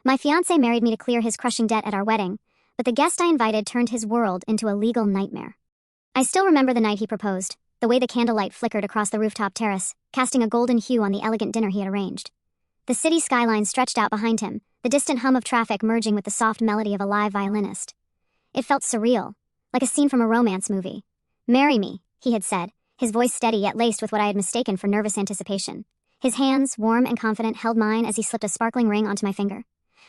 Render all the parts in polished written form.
My fiancé married me to clear his crushing debt at our wedding, but the guest I invited turned his world into a legal nightmare. I still remember the night he proposed, the way the candlelight flickered across the rooftop terrace, casting a golden hue on the elegant dinner he had arranged. The city skyline stretched out behind him, the distant hum of traffic merging with the soft melody of a live violinist. It felt surreal, like a scene from a romance movie. "Marry me," he had said, his voice steady yet laced with what I had mistaken for nervous anticipation. His hands, warm and confident, held mine as he slipped a sparkling ring onto my finger.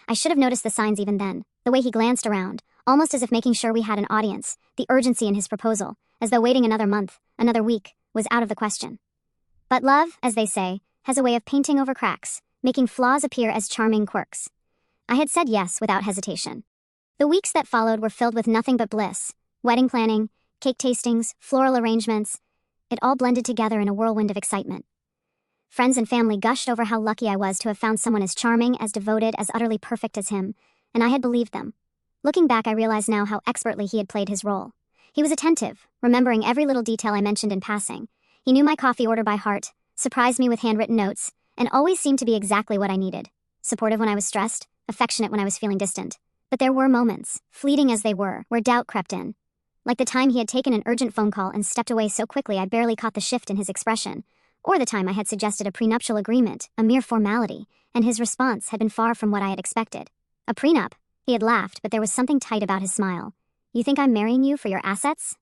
I should have noticed the signs even then, the way he glanced around, almost as if making sure we had an audience, the urgency in his proposal, as though waiting another month, another week, was out of the question. But love, as they say, has a way of painting over cracks, making flaws appear as charming quirks. I had said yes without hesitation. The weeks that followed were filled with nothing but bliss. Wedding planning, cake tastings, floral arrangements. It all blended together in a whirlwind of excitement. Friends and family gushed over how lucky I was to have found someone as charming, as devoted, as utterly perfect as him, and I had believed them. Looking back, I realize now how expertly he had played his role. He was attentive, remembering every little detail I mentioned in passing. He knew my coffee order by heart, surprised me with handwritten notes, and always seemed to be exactly what I needed. Supportive when I was stressed, affectionate when I was feeling distant. But there were moments, fleeting as they were, where doubt crept in. Like the time he had taken an urgent phone call and stepped away so quickly I barely caught the shift in his expression. Or the time I had suggested a prenuptial agreement, a mere formality, and his response had been far from what I had expected. "A prenup?" He had laughed, but there was something tight about his smile. "You think I'm marrying you for your assets?"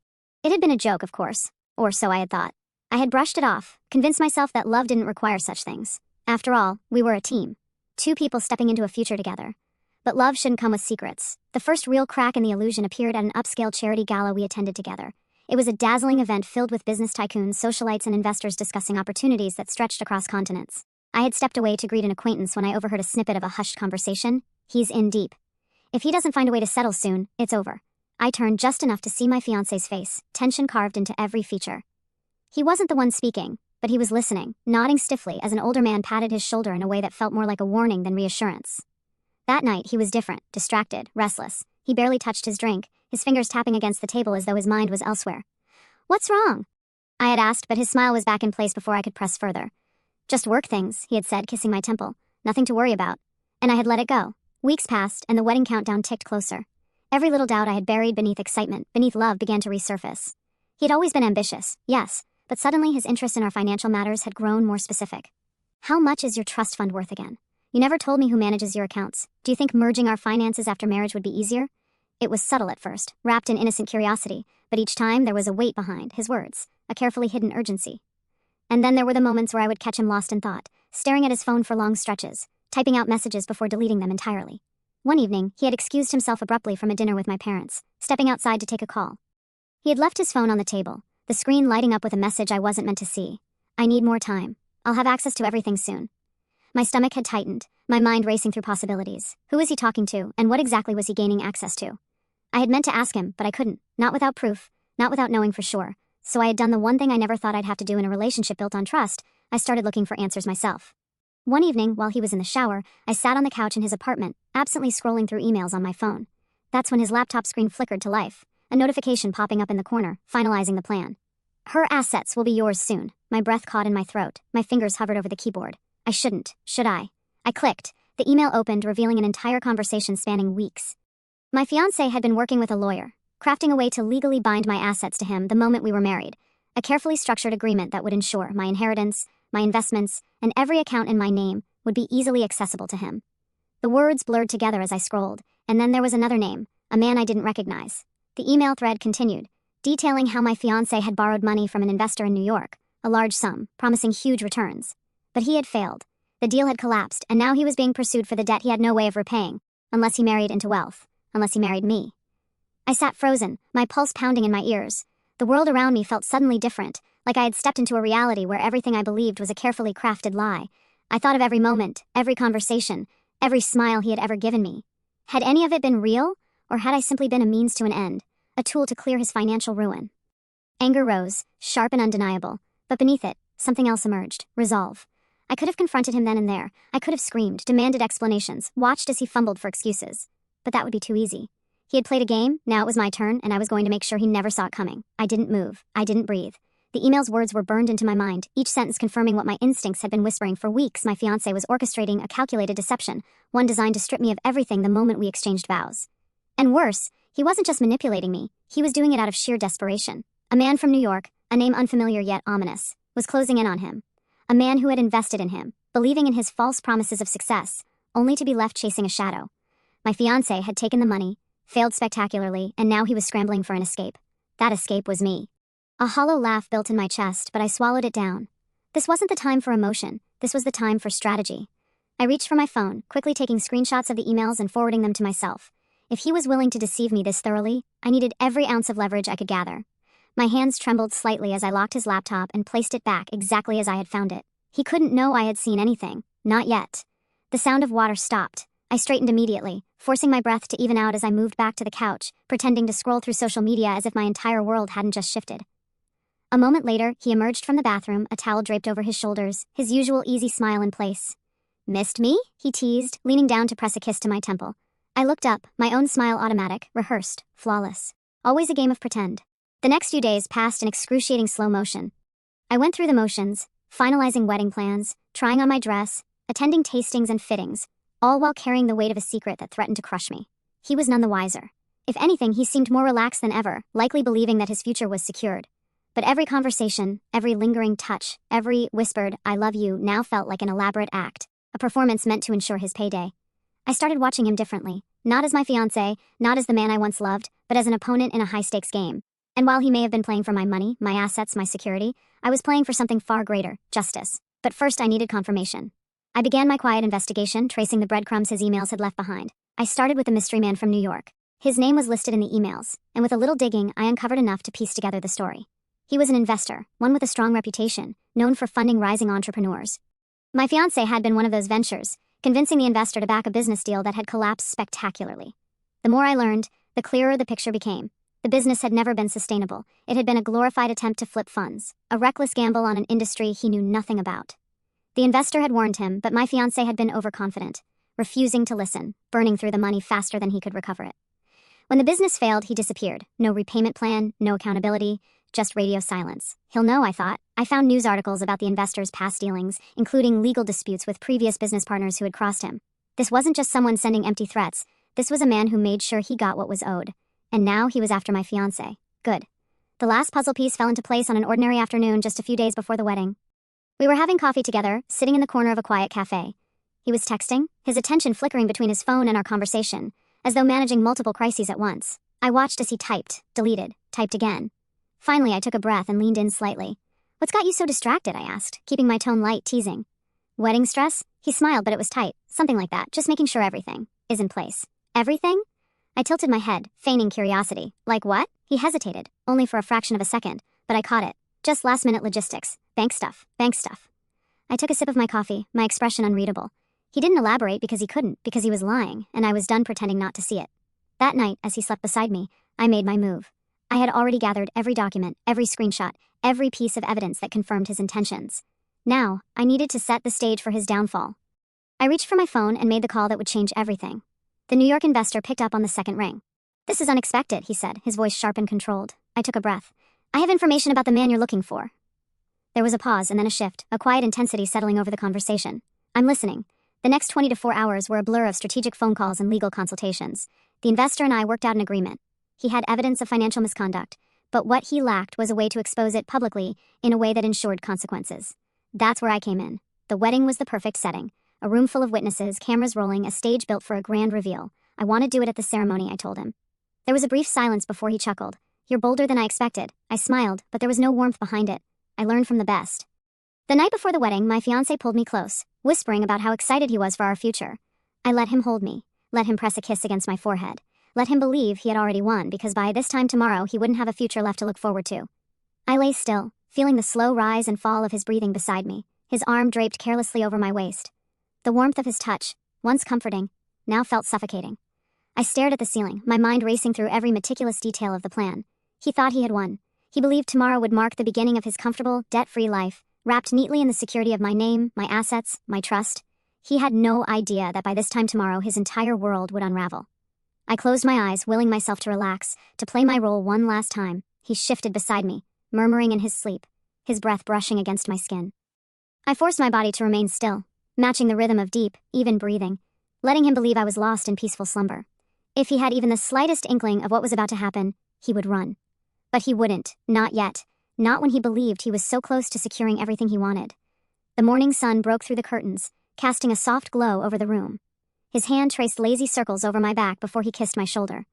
It had been a joke, of course, or so I had thought. I had brushed it off, convinced myself that love didn't require such things. After all, we were a team. Two people stepping into a future together. But love shouldn't come with secrets. The first real crack in the illusion appeared at an upscale charity gala we attended together. It was a dazzling event filled with business tycoons, socialites, and investors discussing opportunities that stretched across continents. I had stepped away to greet an acquaintance when I overheard a snippet of a hushed conversation. "He's in deep. If he doesn't find a way to settle soon, it's over." I turned just enough to see my fiancé's face, tension carved into every feature. He wasn't the one speaking, but he was listening, nodding stiffly as an older man patted his shoulder in a way that felt more like a warning than reassurance. That night, he was different, distracted, restless. He barely touched his drink, his fingers tapping against the table as though his mind was elsewhere. "What's wrong?" I had asked, but his smile was back in place before I could press further. "Just work things," he had said, kissing my temple. "Nothing to worry about." And I had let it go. Weeks passed, and the wedding countdown ticked closer. Every little doubt I had buried beneath excitement, beneath love, began to resurface. He had always been ambitious, yes, but suddenly his interest in our financial matters had grown more specific. "How much is your trust fund worth again? You never told me who manages your accounts. Do you think merging our finances after marriage would be easier?" It was subtle at first, wrapped in innocent curiosity, but each time there was a weight behind his words, a carefully hidden urgency. And then there were the moments where I would catch him lost in thought, staring at his phone for long stretches, typing out messages before deleting them entirely. One evening, he had excused himself abruptly from a dinner with my parents, stepping outside to take a call. He had left his phone on the table, the screen lighting up with a message I wasn't meant to see. "I need more time. I'll have access to everything soon." My stomach had tightened, my mind racing through possibilities. Who was he talking to, and what exactly was he gaining access to? I had meant to ask him, but I couldn't, not without proof, not without knowing for sure. So I had done the one thing I never thought I'd have to do in a relationship built on trust. I started looking for answers myself. One evening, while he was in the shower, I sat on the couch in his apartment, absently scrolling through emails on my phone. That's when his laptop screen flickered to life, a notification popping up in the corner, finalizing the plan. "Her assets will be yours soon." My breath caught in my throat, my fingers hovered over the keyboard. I shouldn't, should I? I clicked. The email opened, revealing an entire conversation spanning weeks. My fiancé had been working with a lawyer, crafting a way to legally bind my assets to him the moment we were married, a carefully structured agreement that would ensure my inheritance, my investments, and every account in my name would be easily accessible to him. The words blurred together as I scrolled, and then there was another name, a man I didn't recognize. The email thread continued, detailing how my fiancé had borrowed money from an investor in New York, a large sum, promising huge returns. But he had failed. The deal had collapsed, and now he was being pursued for the debt he had no way of repaying, unless he married into wealth, unless he married me. I sat frozen, my pulse pounding in my ears. The world around me felt suddenly different, like I had stepped into a reality where everything I believed was a carefully crafted lie. I thought of every moment, every conversation, every smile he had ever given me. Had any of it been real, or had I simply been a means to an end, a tool to clear his financial ruin? Anger rose, sharp and undeniable, but beneath it, something else emerged, resolve. I could have confronted him then and there. I could have screamed, demanded explanations, watched as he fumbled for excuses. But that would be too easy. He had played a game, now it was my turn, and I was going to make sure he never saw it coming. I didn't move. I didn't breathe. The email's words were burned into my mind, each sentence confirming what my instincts had been whispering for weeks. My fiancé was orchestrating a calculated deception, one designed to strip me of everything the moment we exchanged vows. And worse, he wasn't just manipulating me, he was doing it out of sheer desperation. A man from New York, a name unfamiliar yet ominous, was closing in on him. A man who had invested in him, believing in his false promises of success, only to be left chasing a shadow. My fiancé had taken the money, failed spectacularly, and now he was scrambling for an escape. That escape was me. A hollow laugh built in my chest, but I swallowed it down. This wasn't the time for emotion, this was the time for strategy. I reached for my phone, quickly taking screenshots of the emails and forwarding them to myself. If he was willing to deceive me this thoroughly, I needed every ounce of leverage I could gather. My hands trembled slightly as I locked his laptop and placed it back exactly as I had found it. He couldn't know I had seen anything. Not yet. The sound of water stopped. I straightened immediately, forcing my breath to even out as I moved back to the couch, pretending to scroll through social media as if my entire world hadn't just shifted. A moment later, he emerged from the bathroom, a towel draped over his shoulders, his usual easy smile in place. "Missed me?" he teased, leaning down to press a kiss to my temple. I looked up, my own smile automatic, rehearsed, flawless. Always a game of pretend. The next few days passed in excruciating slow motion. I went through the motions, finalizing wedding plans, trying on my dress, attending tastings and fittings, all while carrying the weight of a secret that threatened to crush me. He was none the wiser. If anything, he seemed more relaxed than ever, likely believing that his future was secured. But every conversation, every lingering touch, every whispered, "I love you," now felt like an elaborate act, a performance meant to ensure his payday. I started watching him differently, not as my fiancé, not as the man I once loved, but as an opponent in a high-stakes game. And while he may have been playing for my money, my assets, my security, I was playing for something far greater, justice. But first I needed confirmation. I began my quiet investigation, tracing the breadcrumbs his emails had left behind. I started with the mystery man from New York. His name was listed in the emails, and with a little digging, I uncovered enough to piece together the story. He was an investor, one with a strong reputation, known for funding rising entrepreneurs. My fiancé had been one of those ventures, convincing the investor to back a business deal that had collapsed spectacularly. The more I learned, the clearer the picture became. The business had never been sustainable. It had been a glorified attempt to flip funds, a reckless gamble on an industry he knew nothing about. The investor had warned him, but my fiancé had been overconfident, refusing to listen, burning through the money faster than he could recover it. When the business failed, he disappeared. No repayment plan, no accountability, just radio silence. He'll know, I thought. I found news articles about the investor's past dealings, including legal disputes with previous business partners who had crossed him. This wasn't just someone sending empty threats. This was a man who made sure he got what was owed. And now he was after my fiancé. Good. The last puzzle piece fell into place on an ordinary afternoon just a few days before the wedding. We were having coffee together, sitting in the corner of a quiet cafe. He was texting, his attention flickering between his phone and our conversation, as though managing multiple crises at once. I watched as he typed, deleted, typed again. Finally, I took a breath and leaned in slightly. "What's got you so distracted?" I asked, keeping my tone light, teasing. "Wedding stress?" He smiled, but it was tight. Something like that, just making sure everything is in place. "Everything?" I tilted my head, feigning curiosity. "Like what?" He hesitated, only for a fraction of a second, but I caught it. "Just last-minute logistics. Bank stuff. Bank stuff." I took a sip of my coffee, my expression unreadable. He didn't elaborate because he couldn't, because he was lying, and I was done pretending not to see it. That night, as he slept beside me, I made my move. I had already gathered every document, every screenshot, every piece of evidence that confirmed his intentions. Now, I needed to set the stage for his downfall. I reached for my phone and made the call that would change everything. The New York investor picked up on the second ring. "This is unexpected," he said, his voice sharp and controlled. I took a breath. "I have information about the man you're looking for." There was a pause and then a shift, a quiet intensity settling over the conversation. "I'm listening." The next 24 hours were a blur of strategic phone calls and legal consultations. The investor and I worked out an agreement. He had evidence of financial misconduct, but what he lacked was a way to expose it publicly in a way that ensured consequences. That's where I came in. The wedding was the perfect setting. A room full of witnesses, cameras rolling, a stage built for a grand reveal. I want to do it at the ceremony, I told him. There was a brief silence before he chuckled. "You're bolder than I expected." I smiled, but there was no warmth behind it. I learned from the best. The night before the wedding, my fiancé pulled me close, whispering about how excited he was for our future. I let him hold me, let him press a kiss against my forehead. Let him believe he had already won, because by this time tomorrow he wouldn't have a future left to look forward to. I lay still, feeling the slow rise and fall of his breathing beside me, his arm draped carelessly over my waist. The warmth of his touch, once comforting, now felt suffocating. I stared at the ceiling, my mind racing through every meticulous detail of the plan. He thought he had won. He believed tomorrow would mark the beginning of his comfortable, debt-free life, wrapped neatly in the security of my name, my assets, my trust. He had no idea that by this time tomorrow his entire world would unravel. I closed my eyes, willing myself to relax, to play my role one last time. He shifted beside me, murmuring in his sleep, his breath brushing against my skin. I forced my body to remain still, matching the rhythm of deep, even breathing, letting him believe I was lost in peaceful slumber. If he had even the slightest inkling of what was about to happen, he would run. But he wouldn't, not yet, not when he believed he was so close to securing everything he wanted. The morning sun broke through the curtains, casting a soft glow over the room. His hand traced lazy circles over my back before he kissed my shoulder.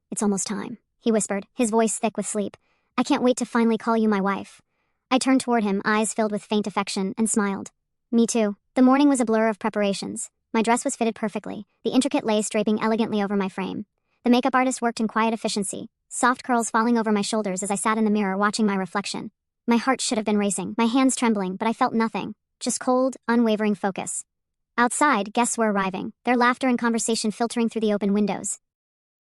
"It's almost time," he whispered, his voice thick with sleep. "I can't wait to finally call you my wife." I turned toward him, eyes filled with faint affection, and smiled. Me too. The morning was a blur of preparations. My dress was fitted perfectly, the intricate lace draping elegantly over my frame. The makeup artist worked in quiet efficiency, soft curls falling over my shoulders as I sat in the mirror watching my reflection. My heart should have been racing, my hands trembling, but I felt nothing, just cold, unwavering focus. Outside, guests were arriving, their laughter and conversation filtering through the open windows.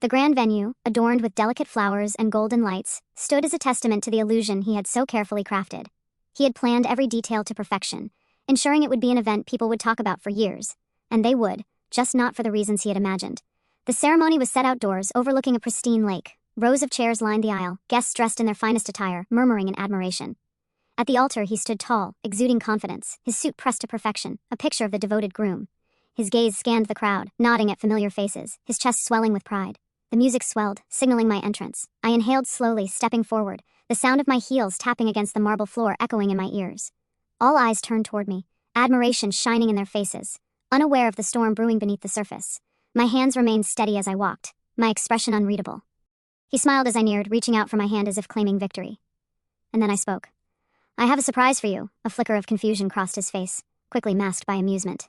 The grand venue, adorned with delicate flowers and golden lights, stood as a testament to the illusion he had so carefully crafted. He had planned every detail to perfection, ensuring it would be an event people would talk about for years. And they would, just not for the reasons he had imagined. The ceremony was set outdoors, overlooking a pristine lake. Rows of chairs lined the aisle, guests dressed in their finest attire, murmuring in admiration. At the altar he stood tall, exuding confidence, his suit pressed to perfection, a picture of the devoted groom. His gaze scanned the crowd, nodding at familiar faces, his chest swelling with pride. The music swelled, signaling my entrance. I inhaled slowly, stepping forward, the sound of my heels tapping against the marble floor echoing in my ears. All eyes turned toward me, admiration shining in their faces, unaware of the storm brewing beneath the surface. My hands remained steady as I walked, my expression unreadable. He smiled as I neared, reaching out for my hand as if claiming victory. And then I spoke. "I have a surprise for you." A flicker of confusion crossed his face, quickly masked by amusement.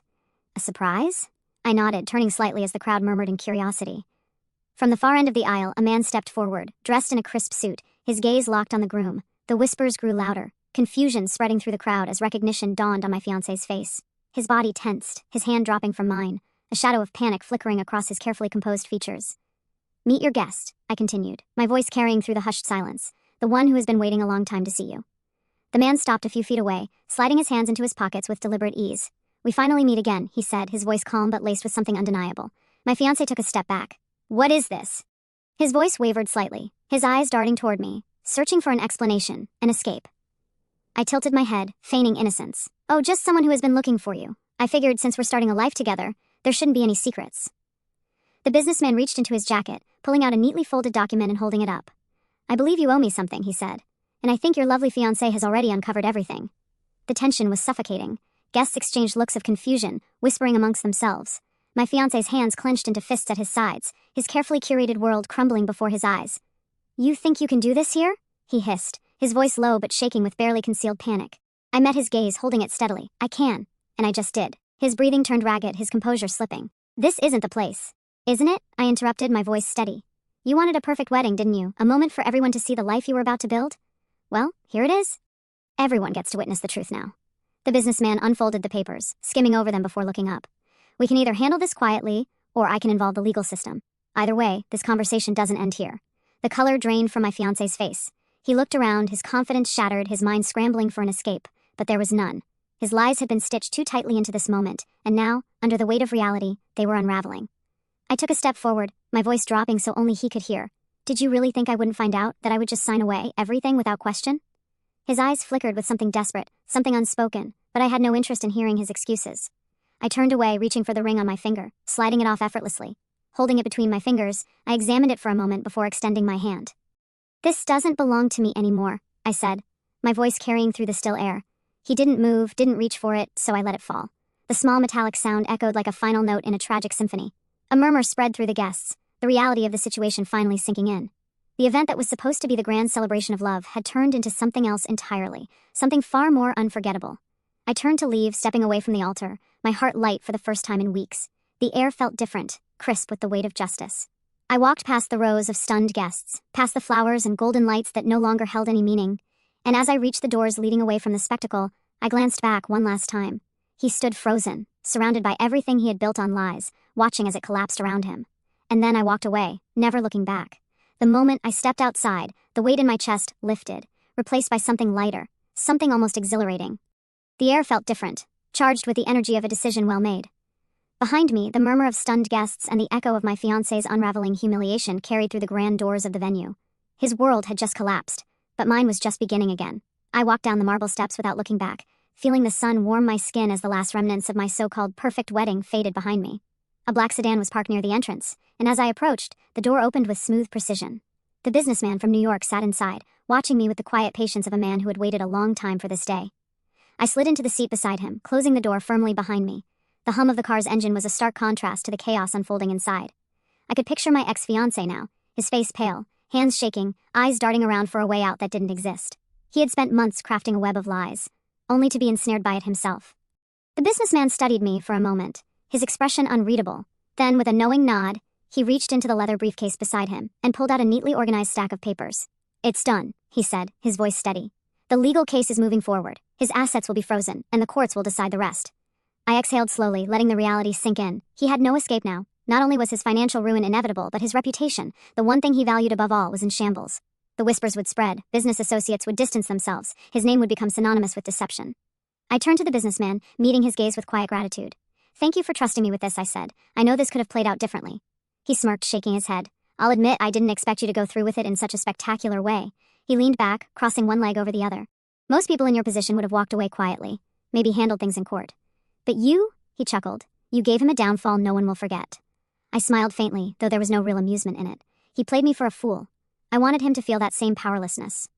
"A surprise?" I nodded, turning slightly as the crowd murmured in curiosity. From the far end of the aisle, a man stepped forward, dressed in a crisp suit, his gaze locked on the groom. The whispers grew louder, confusion spreading through the crowd as recognition dawned on my fiancé's face. His body tensed, his hand dropping from mine, a shadow of panic flickering across his carefully composed features. "Meet your guest," I continued, my voice carrying through the hushed silence, "the one who has been waiting a long time to see you." The man stopped a few feet away, sliding his hands into his pockets with deliberate ease. "We finally meet again," he said, his voice calm but laced with something undeniable. My fiancé took a step back. "What is this?" His voice wavered slightly, his eyes darting toward me, searching for an explanation, an escape. I tilted my head, feigning innocence. "Oh, just someone who has been looking for you. I figured since we're starting a life together, there shouldn't be any secrets." The businessman reached into his jacket, pulling out a neatly folded document and holding it up. "I believe you owe me something," he said. "And I think your lovely fiancé has already uncovered everything." The tension was suffocating. Guests exchanged looks of confusion, whispering amongst themselves. My fiancé's hands clenched into fists at his sides, his carefully curated world crumbling before his eyes. "You think you can do this here?" he hissed, his voice low but shaking with barely concealed panic. I met his gaze, holding it steadily. "I can." And I just did. His breathing turned ragged, his composure slipping. "This isn't the place." "Isn't it?" I interrupted, my voice steady. "You wanted a perfect wedding, didn't you? A moment for everyone to see the life you were about to build? Well, here it is. Everyone gets to witness the truth now." The businessman unfolded the papers, skimming over them before looking up. "We can either handle this quietly, or I can involve the legal system. Either way, this conversation doesn't end here." The color drained from my fiancé's face. He looked around, his confidence shattered, his mind scrambling for an escape, but there was none. His lies had been stitched too tightly into this moment, and now, under the weight of reality, they were unraveling. I took a step forward, my voice dropping so only he could hear. "Did you really think I wouldn't find out, that I would just sign away everything without question?" His eyes flickered with something desperate, something unspoken, but I had no interest in hearing his excuses. I turned away, reaching for the ring on my finger, sliding it off effortlessly. Holding it between my fingers, I examined it for a moment before extending my hand. "This doesn't belong to me anymore," I said, my voice carrying through the still air. He didn't move, didn't reach for it, so I let it fall. The small metallic sound echoed like a final note in a tragic symphony. A murmur spread through the guests, the reality of the situation finally sinking in. The event that was supposed to be the grand celebration of love had turned into something else entirely, something far more unforgettable. I turned to leave, stepping away from the altar, my heart light for the first time in weeks. The air felt different, crisp with the weight of justice. I walked past the rows of stunned guests, past the flowers and golden lights that no longer held any meaning, and as I reached the doors leading away from the spectacle, I glanced back one last time. He stood frozen, surrounded by everything he had built on lies, watching as it collapsed around him. And then I walked away, never looking back. The moment I stepped outside, the weight in my chest lifted, replaced by something lighter, something almost exhilarating. The air felt different, charged with the energy of a decision well made. Behind me, the murmur of stunned guests and the echo of my fiancé's unraveling humiliation carried through the grand doors of the venue. His world had just collapsed, but mine was just beginning again. I walked down the marble steps without looking back, feeling the sun warm my skin as the last remnants of my so-called perfect wedding faded behind me. A black sedan was parked near the entrance, and as I approached, the door opened with smooth precision. The businessman from New York sat inside, watching me with the quiet patience of a man who had waited a long time for this day. I slid into the seat beside him, closing the door firmly behind me. The hum of the car's engine was a stark contrast to the chaos unfolding inside. I could picture my ex-fiancé now, his face pale, hands shaking, eyes darting around for a way out that didn't exist. He had spent months crafting a web of lies, only to be ensnared by it himself. The businessman studied me for a moment, his expression unreadable. Then, with a knowing nod, he reached into the leather briefcase beside him and pulled out a neatly organized stack of papers. "It's done," he said, his voice steady. "The legal case is moving forward. His assets will be frozen, and the courts will decide the rest." I exhaled slowly, letting the reality sink in. He had no escape now. Not only was his financial ruin inevitable, but his reputation, the one thing he valued above all, was in shambles. The whispers would spread, business associates would distance themselves, his name would become synonymous with deception. I turned to the businessman, meeting his gaze with quiet gratitude. "Thank you for trusting me with this," I said. "I know this could have played out differently." He smirked, shaking his head. "I'll admit I didn't expect you to go through with it in such a spectacular way." He leaned back, crossing one leg over the other. "Most people in your position would have walked away quietly, maybe handled things in court. But you," he chuckled, "you gave him a downfall no one will forget." I smiled faintly, though there was no real amusement in it. He played me for a fool. I wanted him to feel that same powerlessness.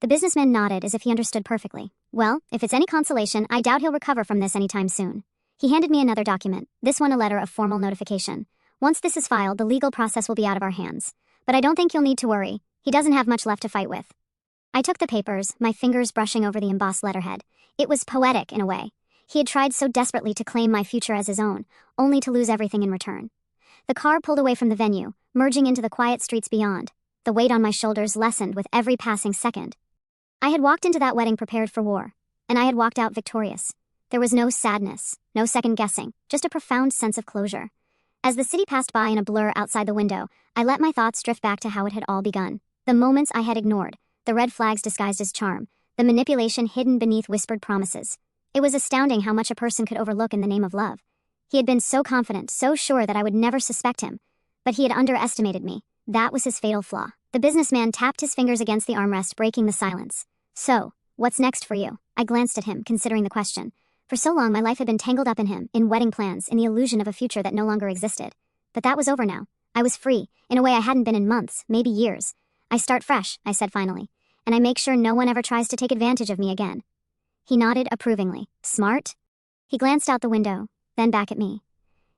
The businessman nodded as if he understood perfectly. "Well, if it's any consolation, I doubt he'll recover from this anytime soon." He handed me another document, this one a letter of formal notification. "Once this is filed, the legal process will be out of our hands. But I don't think you'll need to worry. He doesn't have much left to fight with." I took the papers, my fingers brushing over the embossed letterhead. It was poetic in a way. He had tried so desperately to claim my future as his own, only to lose everything in return. The car pulled away from the venue, merging into the quiet streets beyond. The weight on my shoulders lessened with every passing second. I had walked into that wedding prepared for war, and I had walked out victorious. There was no sadness, no second guessing, just a profound sense of closure. As the city passed by in a blur outside the window, I let my thoughts drift back to how it had all begun. The moments I had ignored, the red flags disguised as charm, the manipulation hidden beneath whispered promises. It was astounding how much a person could overlook in the name of love. He had been so confident, so sure that I would never suspect him. But he had underestimated me. That was his fatal flaw. The businessman tapped his fingers against the armrest, breaking the silence. "So, what's next for you?" I glanced at him, considering the question. For so long, my life had been tangled up in him, in wedding plans, in the illusion of a future that no longer existed. But that was over now. I was free, in a way I hadn't been in months, maybe years. "I start fresh," I said finally. "And I make sure no one ever tries to take advantage of me again." He nodded approvingly. "Smart?" He glanced out the window, then back at me.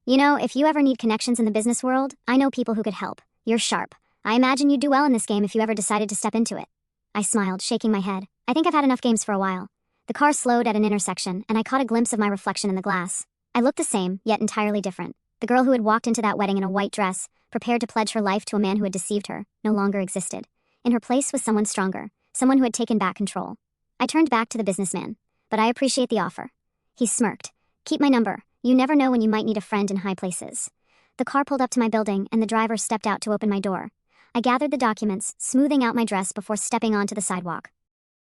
"You know, if you ever need connections in the business world, I know people who could help. You're sharp. I imagine you'd do well in this game if you ever decided to step into it." I smiled, shaking my head. "I think I've had enough games for a while." The car slowed at an intersection, and I caught a glimpse of my reflection in the glass. I looked the same, yet entirely different. The girl who had walked into that wedding in a white dress, prepared to pledge her life to a man who had deceived her, no longer existed. In her place was someone stronger, someone who had taken back control. I turned back to the businessman. "But I appreciate the offer." He smirked. "Keep my number. You never know when you might need a friend in high places." The car pulled up to my building, and the driver stepped out to open my door. I gathered the documents, smoothing out my dress before stepping onto the sidewalk.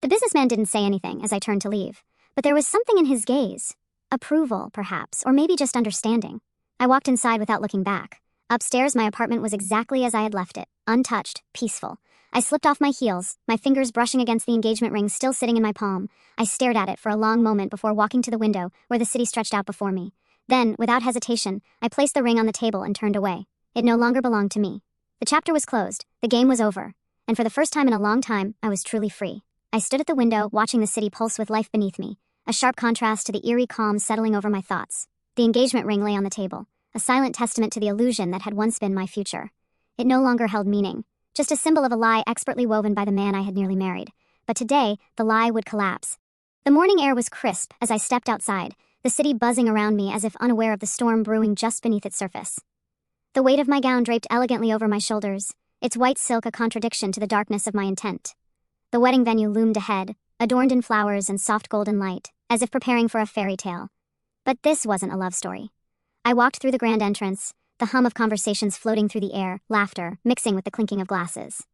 The businessman didn't say anything as I turned to leave, but there was something in his gaze. Approval, perhaps, or maybe just understanding. I walked inside without looking back. Upstairs, my apartment was exactly as I had left it, untouched, peaceful. I slipped off my heels, my fingers brushing against the engagement ring still sitting in my palm. I stared at it for a long moment before walking to the window, where the city stretched out before me. Then, without hesitation, I placed the ring on the table and turned away. It no longer belonged to me. The chapter was closed, the game was over, and for the first time in a long time, I was truly free. I stood at the window, watching the city pulse with life beneath me, a sharp contrast to the eerie calm settling over my thoughts. The engagement ring lay on the table, a silent testament to the illusion that had once been my future. It no longer held meaning, just a symbol of a lie expertly woven by the man I had nearly married. But today, the lie would collapse. The morning air was crisp as I stepped outside, the city buzzing around me as if unaware of the storm brewing just beneath its surface. The weight of my gown draped elegantly over my shoulders, its white silk a contradiction to the darkness of my intent. The wedding venue loomed ahead, adorned in flowers and soft golden light, as if preparing for a fairy tale. But this wasn't a love story. I walked through the grand entrance, the hum of conversations floating through the air, laughter mixing with the clinking of glasses.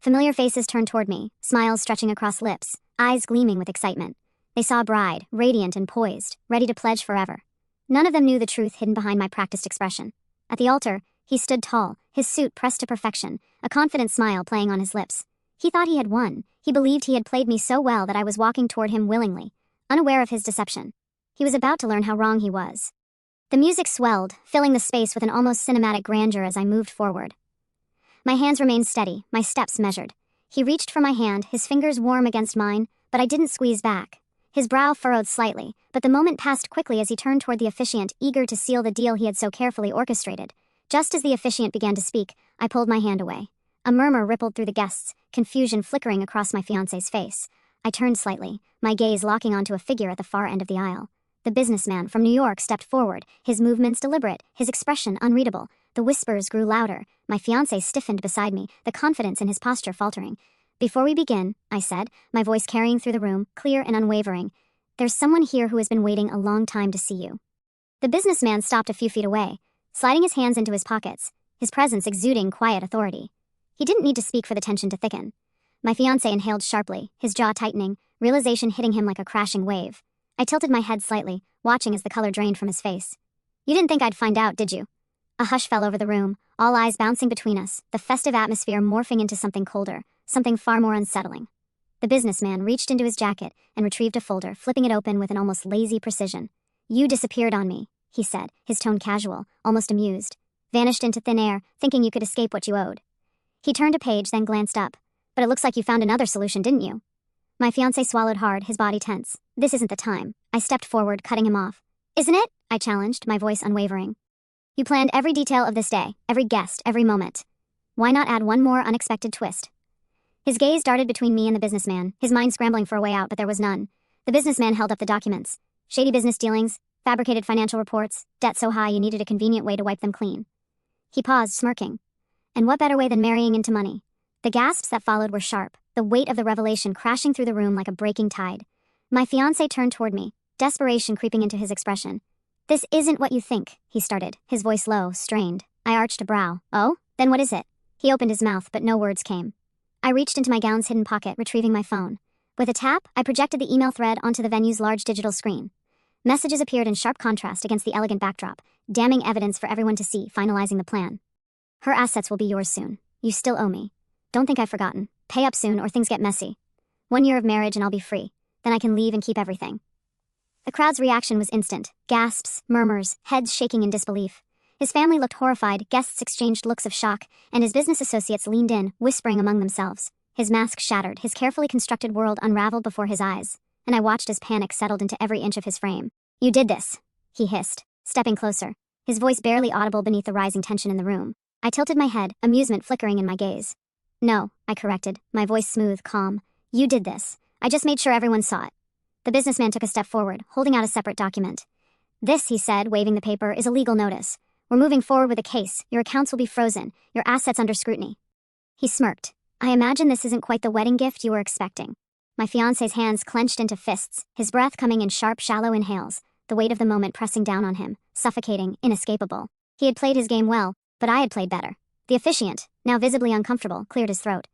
Familiar faces turned toward me, smiles stretching across lips, eyes gleaming with excitement. They saw a bride, radiant and poised, ready to pledge forever. None of them knew the truth hidden behind my practiced expression. At the altar, he stood tall, his suit pressed to perfection, a confident smile playing on his lips. He thought he had won. He believed he had played me so well that I was walking toward him willingly, unaware of his deception. He was about to learn how wrong he was. The music swelled, filling the space with an almost cinematic grandeur as I moved forward. My hands remained steady, my steps measured. He reached for my hand, his fingers warm against mine, but I didn't squeeze back. His brow furrowed slightly, but the moment passed quickly as he turned toward the officiant, eager to seal the deal he had so carefully orchestrated. Just as the officiant began to speak, I pulled my hand away. A murmur rippled through the guests, confusion flickering across my fiancé's face. I turned slightly, my gaze locking onto a figure at the far end of the aisle. The businessman from New York stepped forward, his movements deliberate, his expression unreadable. The whispers grew louder. My fiancé stiffened beside me, the confidence in his posture faltering. "Before we begin," I said, my voice carrying through the room, clear and unwavering, "there's someone here who has been waiting a long time to see you." The businessman stopped a few feet away, sliding his hands into his pockets, his presence exuding quiet authority. He didn't need to speak for the tension to thicken. My fiancé inhaled sharply, his jaw tightening, realization hitting him like a crashing wave. I tilted my head slightly, watching as the color drained from his face. "You didn't think I'd find out, did you?" A hush fell over the room, all eyes bouncing between us, the festive atmosphere morphing into something colder, something far more unsettling. The businessman reached into his jacket and retrieved a folder, flipping it open with an almost lazy precision. "You disappeared on me," he said, his tone casual, almost amused. "Vanished into thin air, thinking you could escape what you owed." He turned a page, then glanced up. "But it looks like you found another solution, didn't you?" My fiancé swallowed hard, his body tense. "This isn't the time." I stepped forward, cutting him off. "Isn't it?" I challenged, my voice unwavering. "You planned every detail of this day, every guest, every moment. Why not add one more unexpected twist?" His gaze darted between me and the businessman, his mind scrambling for a way out, but there was none. The businessman held up the documents. Shady business dealings, fabricated financial reports, debt so high you needed a convenient way to wipe them clean. He paused, smirking. "And what better way than marrying into money?" The gasps that followed were sharp, the weight of the revelation crashing through the room like a breaking tide. My fiancé turned toward me, desperation creeping into his expression. "This isn't what you think," he started, his voice low, strained. I arched a brow. "Oh? Then what is it?" He opened his mouth, but no words came. I reached into my gown's hidden pocket, retrieving my phone. With a tap, I projected the email thread onto the venue's large digital screen. Messages appeared in sharp contrast against the elegant backdrop, damning evidence for everyone to see, finalizing the plan. "Her assets will be yours soon. You still owe me. Don't think I've forgotten. Pay up soon or things get messy. 1 year of marriage and I'll be free. Then I can leave and keep everything." The crowd's reaction was instant. Gasps, murmurs, heads shaking in disbelief. His family looked horrified, guests exchanged looks of shock, and his business associates leaned in, whispering among themselves. His mask shattered, his carefully constructed world unraveled before his eyes, and I watched as panic settled into every inch of his frame. "You did this," he hissed, stepping closer, his voice barely audible beneath the rising tension in the room. I tilted my head, amusement flickering in my gaze. "No," I corrected, my voice smooth, calm. "You did this. I just made sure everyone saw it." The businessman took a step forward, holding out a separate document. "This," he said, waving the paper, "is a legal notice. We're moving forward with a case. Your accounts will be frozen, your assets under scrutiny." He smirked. "I imagine this isn't quite the wedding gift you were expecting." My fiancé's hands clenched into fists, his breath coming in sharp, shallow inhales, the weight of the moment pressing down on him, suffocating, inescapable. He had played his game well, but I had played better. The officiant, now visibly uncomfortable, cleared his throat.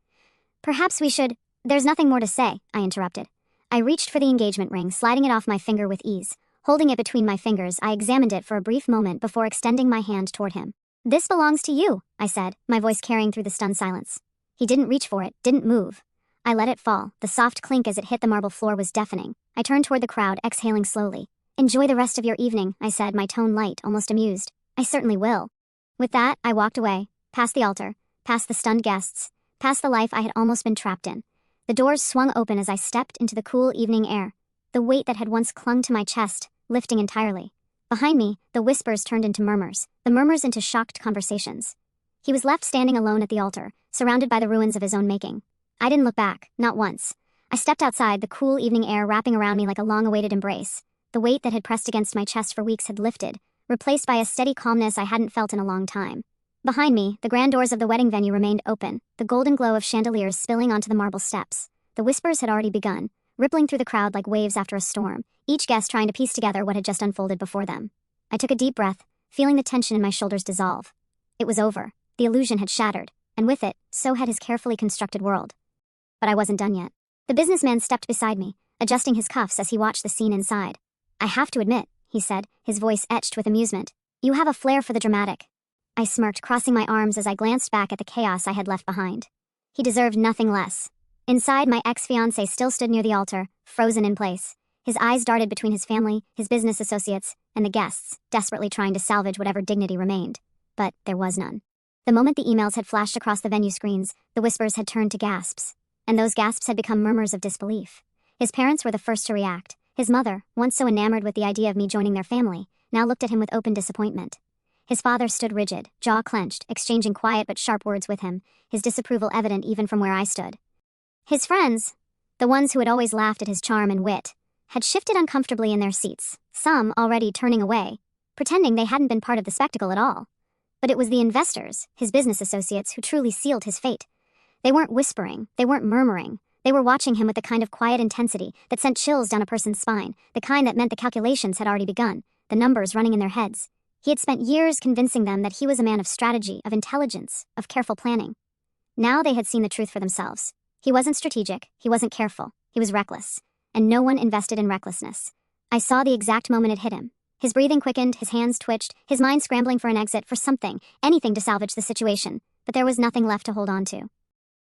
"Perhaps we should—" "There's nothing more to say," I interrupted. I reached for the engagement ring, sliding it off my finger with ease. Holding it between my fingers, I examined it for a brief moment before extending my hand toward him. "This belongs to you," I said, my voice carrying through the stunned silence. He didn't reach for it, didn't move. I let it fall. The soft clink as it hit the marble floor was deafening. I turned toward the crowd, exhaling slowly. "Enjoy the rest of your evening," I said, my tone light, almost amused. "I certainly will." With that, I walked away, past the altar, past the stunned guests, past the life I had almost been trapped in. The doors swung open as I stepped into the cool evening air, the weight that had once clung to my chest lifting entirely. Behind me, the whispers turned into murmurs, the murmurs into shocked conversations. He was left standing alone at the altar, surrounded by the ruins of his own making. I didn't look back, not once. I stepped outside, the cool evening air wrapping around me like a long-awaited embrace. The weight that had pressed against my chest for weeks had lifted, replaced by a steady calmness I hadn't felt in a long time. Behind me, the grand doors of the wedding venue remained open, the golden glow of chandeliers spilling onto the marble steps. The whispers had already begun, rippling through the crowd like waves after a storm, each guest trying to piece together what had just unfolded before them. I took a deep breath, feeling the tension in my shoulders dissolve. It was over. The illusion had shattered, and with it, so had his carefully constructed world. But I wasn't done yet. The businessman stepped beside me, adjusting his cuffs as he watched the scene inside. "I have to admit," he said, his voice etched with amusement, "you have a flair for the dramatic." I smirked, crossing my arms as I glanced back at the chaos I had left behind. He deserved nothing less. Inside, my ex-fiancé still stood near the altar, frozen in place. His eyes darted between his family, his business associates, and the guests, desperately trying to salvage whatever dignity remained. But there was none. The moment the emails had flashed across the venue screens, the whispers had turned to gasps. And those gasps had become murmurs of disbelief. His parents were the first to react. His mother, once so enamored with the idea of me joining their family, now looked at him with open disappointment. His father stood rigid, jaw clenched, exchanging quiet but sharp words with him, his disapproval evident even from where I stood. His friends, the ones who had always laughed at his charm and wit, had shifted uncomfortably in their seats, some already turning away, pretending they hadn't been part of the spectacle at all. But it was the investors, his business associates, who truly sealed his fate. They weren't whispering, they weren't murmuring. They were watching him with the kind of quiet intensity that sent chills down a person's spine, the kind that meant the calculations had already begun, the numbers running in their heads. He had spent years convincing them that he was a man of strategy, of intelligence, of careful planning. Now they had seen the truth for themselves. He wasn't strategic, he wasn't careful, he was reckless. And no one invested in recklessness. I saw the exact moment it hit him. His breathing quickened, his hands twitched, his mind scrambling for an exit, for something, anything to salvage the situation, but there was nothing left to hold on to.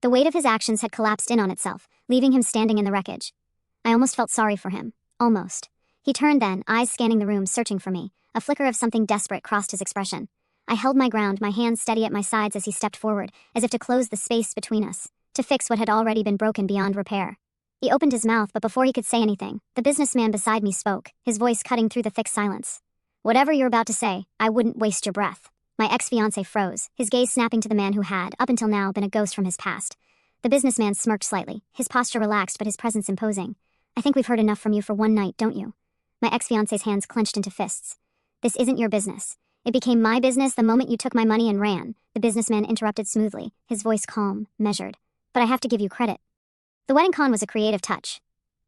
The weight of his actions had collapsed in on itself, leaving him standing in the wreckage. I almost felt sorry for him. Almost. He turned then, eyes scanning the room, searching for me. A flicker of something desperate crossed his expression. I held my ground, my hands steady at my sides as he stepped forward, as if to close the space between us, to fix what had already been broken beyond repair. He opened his mouth, but before he could say anything, the businessman beside me spoke, his voice cutting through the thick silence. Whatever you're about to say, I wouldn't waste your breath. My ex-fiancé froze, his gaze snapping to the man who had, up until now, been a ghost from his past. The businessman smirked slightly, his posture relaxed but his presence imposing. I think we've heard enough from you for one night, don't you? My ex-fiancé's hands clenched into fists. This isn't your business. It became my business the moment you took my money and ran, the businessman interrupted smoothly, his voice calm, measured. But I have to give you credit. The wedding con was a creative touch.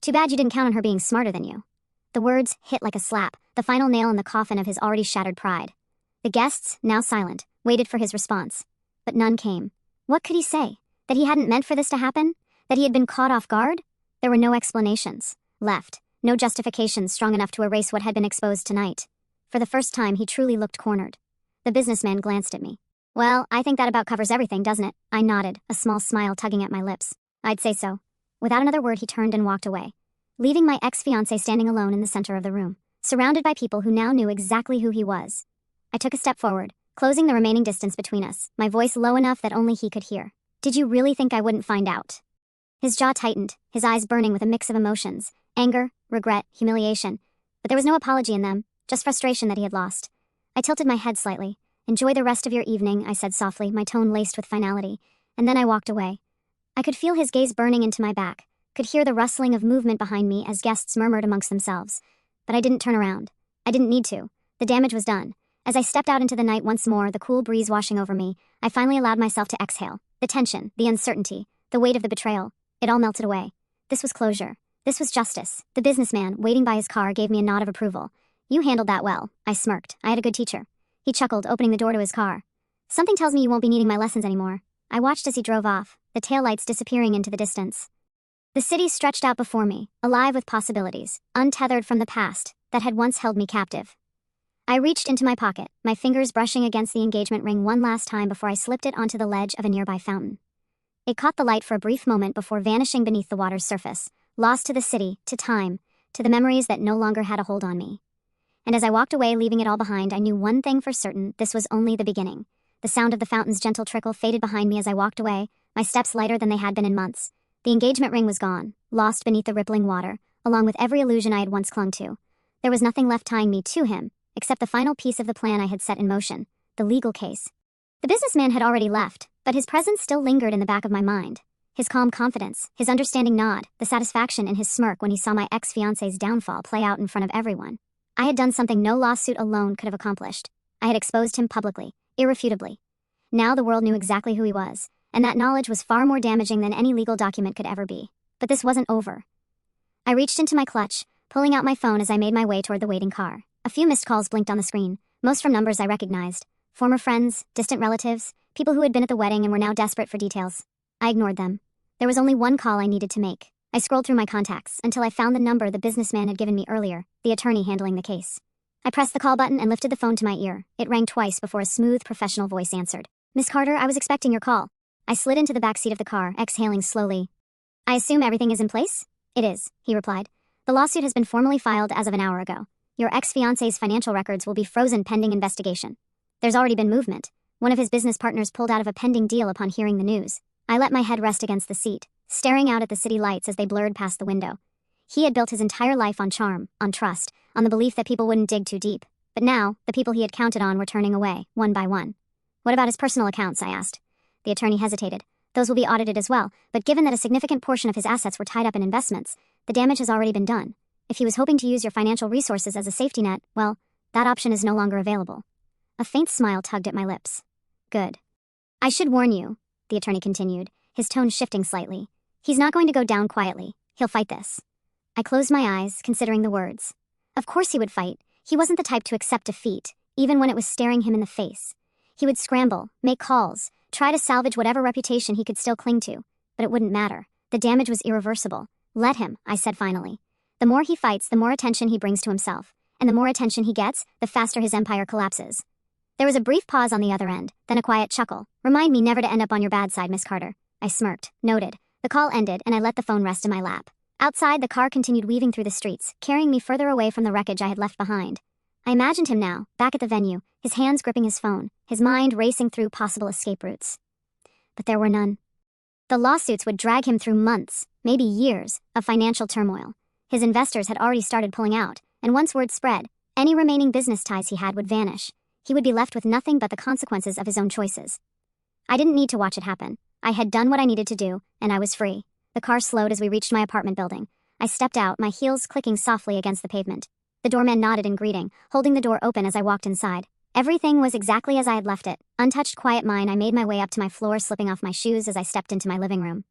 Too bad you didn't count on her being smarter than you. The words hit like a slap, the final nail in the coffin of his already shattered pride. The guests, now silent, waited for his response. But none came. What could he say? That he hadn't meant for this to happen? That he had been caught off guard? There were no explanations left, no justifications strong enough to erase what had been exposed tonight. For the first time, he truly looked cornered. The businessman glanced at me. Well, I think that about covers everything, doesn't it? I nodded, a small smile tugging at my lips. I'd say so. Without another word, he turned and walked away, leaving my ex-fiancé standing alone in the center of the room, surrounded by people who now knew exactly who he was. I took a step forward, closing the remaining distance between us, my voice low enough that only he could hear. Did you really think I wouldn't find out? His jaw tightened, his eyes burning with a mix of emotions, anger, regret, humiliation. But there was no apology in them, just frustration that he had lost. I tilted my head slightly. Enjoy the rest of your evening, I said softly, my tone laced with finality, and then I walked away. I could feel his gaze burning into my back, could hear the rustling of movement behind me as guests murmured amongst themselves. But I didn't turn around. I didn't need to. The damage was done. As I stepped out into the night once more, the cool breeze washing over me, I finally allowed myself to exhale. The tension, the uncertainty, the weight of the betrayal, it all melted away. This was closure. This was justice. The businessman, waiting by his car, gave me a nod of approval. You handled that well, I smirked. I had a good teacher. He chuckled, opening the door to his car. Something tells me you won't be needing my lessons anymore. I watched as he drove off, the taillights disappearing into the distance. The city stretched out before me, alive with possibilities, untethered from the past that had once held me captive. I reached into my pocket, my fingers brushing against the engagement ring one last time before I slipped it onto the ledge of a nearby fountain. It caught the light for a brief moment before vanishing beneath the water's surface, lost to the city, to time, to the memories that no longer had a hold on me. And as I walked away, leaving it all behind, I knew one thing for certain: this was only the beginning. The sound of the fountain's gentle trickle faded behind me as I walked away, my steps lighter than they had been in months. The engagement ring was gone, lost beneath the rippling water, along with every illusion I had once clung to. There was nothing left tying me to him, except the final piece of the plan I had set in motion, the legal case. The businessman had already left, but his presence still lingered in the back of my mind. His calm confidence, his understanding nod, the satisfaction in his smirk when he saw my ex-fiancé's downfall play out in front of everyone. I had done something no lawsuit alone could have accomplished. I had exposed him publicly, irrefutably. Now the world knew exactly who he was, and that knowledge was far more damaging than any legal document could ever be. But this wasn't over. I reached into my clutch, pulling out my phone as I made my way toward the waiting car. A few missed calls blinked on the screen, most from numbers I recognized. Former friends, distant relatives, people who had been at the wedding and were now desperate for details. I ignored them. There was only one call I needed to make. I scrolled through my contacts until I found the number the businessman had given me earlier, the attorney handling the case. I pressed the call button and lifted the phone to my ear. It rang twice before a smooth, professional voice answered. Miss Carter, I was expecting your call. I slid into the back seat of the car, exhaling slowly. I assume everything is in place? It is, he replied. The lawsuit has been formally filed as of an hour ago. Your ex-fiancé's financial records will be frozen pending investigation. There's already been movement. One of his business partners pulled out of a pending deal upon hearing the news. I let my head rest against the seat, staring out at the city lights as they blurred past the window. He had built his entire life on charm, on trust, on the belief that people wouldn't dig too deep. But now, the people he had counted on were turning away, one by one. What about his personal accounts, I asked. The attorney hesitated. Those will be audited as well, but given that a significant portion of his assets were tied up in investments, the damage has already been done. If he was hoping to use your financial resources as a safety net, well, that option is no longer available. A faint smile tugged at my lips. Good. I should warn you, the attorney continued, his tone shifting slightly. He's not going to go down quietly. He'll fight this. I closed my eyes, considering the words. Of course he would fight. He wasn't the type to accept defeat, even when it was staring him in the face. He would scramble, make calls, try to salvage whatever reputation he could still cling to. But it wouldn't matter. The damage was irreversible. Let him, I said finally. The more he fights, the more attention he brings to himself. And the more attention he gets, the faster his empire collapses. There was a brief pause on the other end, then a quiet chuckle. Remind me never to end up on your bad side, Miss Carter. I smirked, noted. The call ended, and I let the phone rest in my lap. Outside, the car continued weaving through the streets, carrying me further away from the wreckage I had left behind. I imagined him now, back at the venue, his hands gripping his phone, his mind racing through possible escape routes. But there were none. The lawsuits would drag him through months, maybe years, of financial turmoil. His investors had already started pulling out, and once word spread, any remaining business ties he had would vanish. He would be left with nothing but the consequences of his own choices. I didn't need to watch it happen. I had done what I needed to do, and I was free. The car slowed as we reached my apartment building. I stepped out, my heels clicking softly against the pavement. The doorman nodded in greeting, holding the door open as I walked inside. Everything was exactly as I had left it. Untouched, quiet mind, I made my way up to my floor, slipping off my shoes as I stepped into my living room.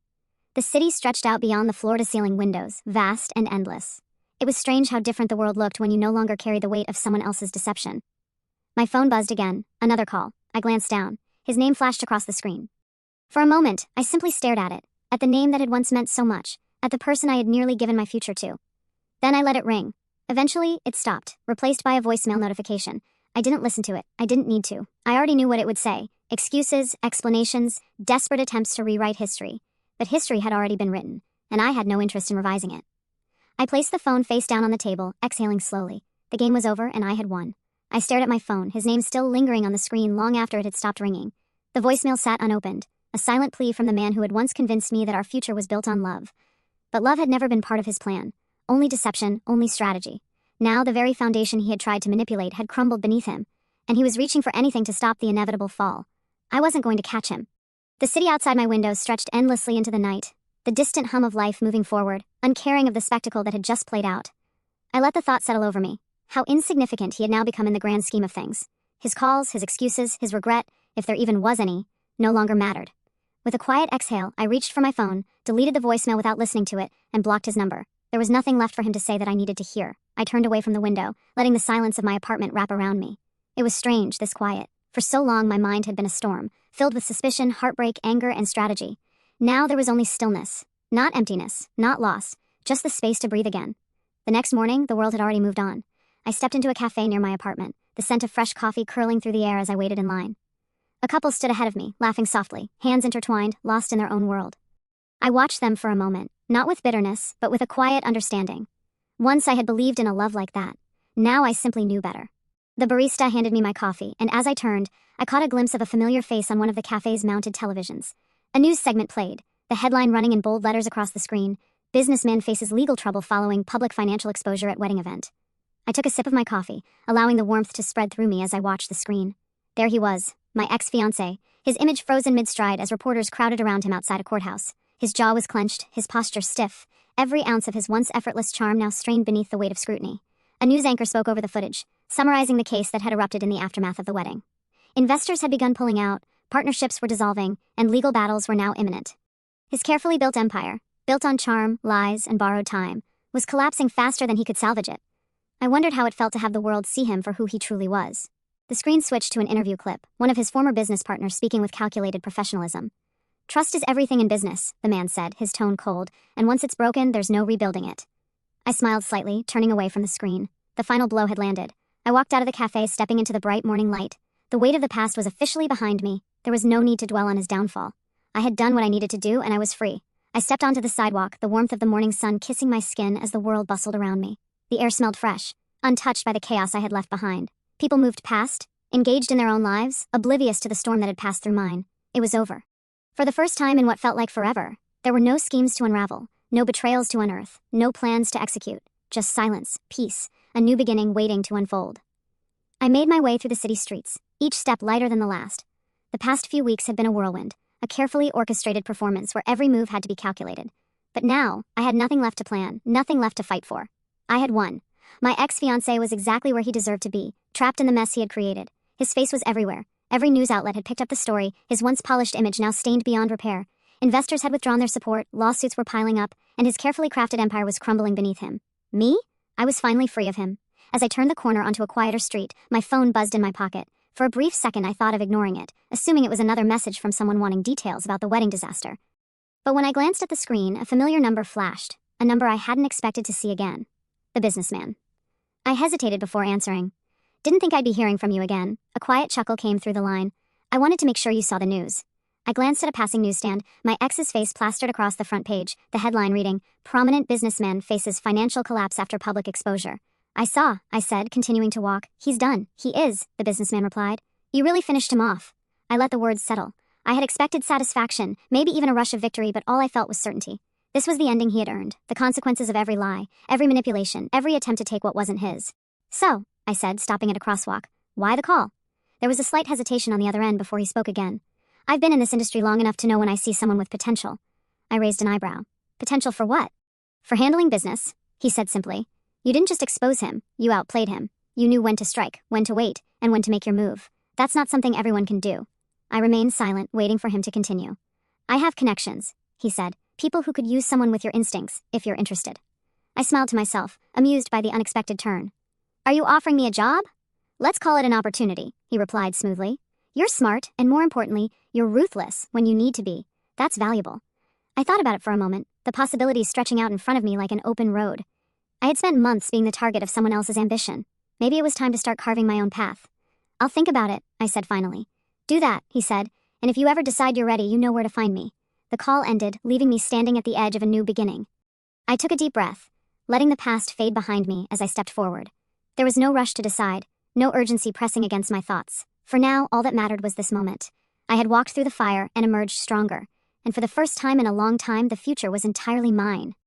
The city stretched out beyond the floor-to-ceiling windows, vast and endless. It was strange how different the world looked when you no longer carried the weight of someone else's deception. My phone buzzed again. Another call. I glanced down. His name flashed across the screen. For a moment, I simply stared at it, at the name that had once meant so much, at the person I had nearly given my future to. Then I let it ring. Eventually, it stopped, replaced by a voicemail notification. I didn't listen to it. I didn't need to. I already knew what it would say. Excuses, explanations, desperate attempts to rewrite history. But history had already been written, and I had no interest in revising it. I placed the phone face down on the table, exhaling slowly. The game was over, and I had won. I stared at my phone, his name still lingering on the screen long after it had stopped ringing. The voicemail sat unopened, a silent plea from the man who had once convinced me that our future was built on love. But love had never been part of his plan. Only deception, only strategy. Now the very foundation he had tried to manipulate had crumbled beneath him, and he was reaching for anything to stop the inevitable fall. I wasn't going to catch him. The city outside my window stretched endlessly into the night, the distant hum of life moving forward, uncaring of the spectacle that had just played out. I let the thought settle over me. How insignificant he had now become in the grand scheme of things. His calls, his excuses, his regret, if there even was any, no longer mattered. With a quiet exhale, I reached for my phone, deleted the voicemail without listening to it, and blocked his number. There was nothing left for him to say that I needed to hear. I turned away from the window, letting the silence of my apartment wrap around me. It was strange, this quiet. For so long, my mind had been a storm, filled with suspicion, heartbreak, anger, and strategy. Now there was only stillness. Not emptiness, not loss, just the space to breathe again. The next morning, the world had already moved on. I stepped into a cafe near my apartment, the scent of fresh coffee curling through the air as I waited in line. A couple stood ahead of me, laughing softly, hands intertwined, lost in their own world. I watched them for a moment, not with bitterness, but with a quiet understanding. Once I had believed in a love like that. Now I simply knew better. The barista handed me my coffee, and as I turned, I caught a glimpse of a familiar face on one of the cafe's mounted televisions. A news segment played, the headline running in bold letters across the screen: "Businessman faces legal trouble following public financial exposure at wedding event." I took a sip of my coffee, allowing the warmth to spread through me as I watched the screen. There he was, my ex-fiancé, his image frozen mid-stride as reporters crowded around him outside a courthouse. His jaw was clenched, his posture stiff, every ounce of his once effortless charm now strained beneath the weight of scrutiny. A news anchor spoke over the footage, summarizing the case that had erupted in the aftermath of the wedding. Investors had begun pulling out, partnerships were dissolving, and legal battles were now imminent. His carefully built empire, built on charm, lies, and borrowed time, was collapsing faster than he could salvage it. I wondered how it felt to have the world see him for who he truly was. The screen switched to an interview clip, one of his former business partners speaking with calculated professionalism. "Trust is everything in business," the man said, his tone cold, "and once it's broken, there's no rebuilding it." I smiled slightly, turning away from the screen. The final blow had landed. I walked out of the cafe, stepping into the bright morning light. The weight of the past was officially behind me. There was no need to dwell on his downfall. I had done what I needed to do, and I was free. I stepped onto the sidewalk, the warmth of the morning sun kissing my skin as the world bustled around me. The air smelled fresh, untouched by the chaos I had left behind. People moved past, engaged in their own lives, oblivious to the storm that had passed through mine. It was over. For the first time in what felt like forever, there were no schemes to unravel, no betrayals to unearth, no plans to execute, just silence, peace, a new beginning waiting to unfold. I made my way through the city streets, each step lighter than the last. The past few weeks had been a whirlwind, a carefully orchestrated performance where every move had to be calculated. But now, I had nothing left to plan, nothing left to fight for. I had won. My ex-fiancé was exactly where he deserved to be, trapped in the mess he had created. His face was everywhere. Every news outlet had picked up the story, his once polished image now stained beyond repair. Investors had withdrawn their support, lawsuits were piling up, and his carefully crafted empire was crumbling beneath him. Me? I was finally free of him. As I turned the corner onto a quieter street, my phone buzzed in my pocket. For a brief second I thought of ignoring it, assuming it was another message from someone wanting details about the wedding disaster. But when I glanced at the screen, a familiar number flashed, a number I hadn't expected to see again. The businessman. I hesitated before answering. Didn't think I'd be hearing from you again. A quiet chuckle came through the line. I wanted to make sure you saw the news. I glanced at a passing newsstand, my ex's face plastered across the front page, the headline reading, "Prominent businessman faces financial collapse after public exposure." I saw, I said, continuing to walk. He's done. He is, the businessman replied. You really finished him off. I let the words settle. I had expected satisfaction, maybe even a rush of victory, but all I felt was certainty. This was the ending he had earned, the consequences of every lie, every manipulation, every attempt to take what wasn't his. So, I said, stopping at a crosswalk, why the call? There was a slight hesitation on the other end before he spoke again. I've been in this industry long enough to know when I see someone with potential. I raised an eyebrow. Potential for what? For handling business, he said simply. You didn't just expose him, you outplayed him. You knew when to strike, when to wait, and when to make your move. That's not something everyone can do. I remained silent, waiting for him to continue. I have connections, he said. People who could use someone with your instincts, if you're interested. I smiled to myself, amused by the unexpected turn. Are you offering me a job? Let's call it an opportunity, he replied smoothly. You're smart, and more importantly, you're ruthless when you need to be. That's valuable. I thought about it for a moment, the possibilities stretching out in front of me like an open road. I had spent months being the target of someone else's ambition. Maybe it was time to start carving my own path. I'll think about it, I said finally. Do that, he said, and if you ever decide you're ready, you know where to find me. The call ended, leaving me standing at the edge of a new beginning. I took a deep breath, letting the past fade behind me as I stepped forward. There was no rush to decide, no urgency pressing against my thoughts. For now, all that mattered was this moment. I had walked through the fire and emerged stronger, and for the first time in a long time, the future was entirely mine.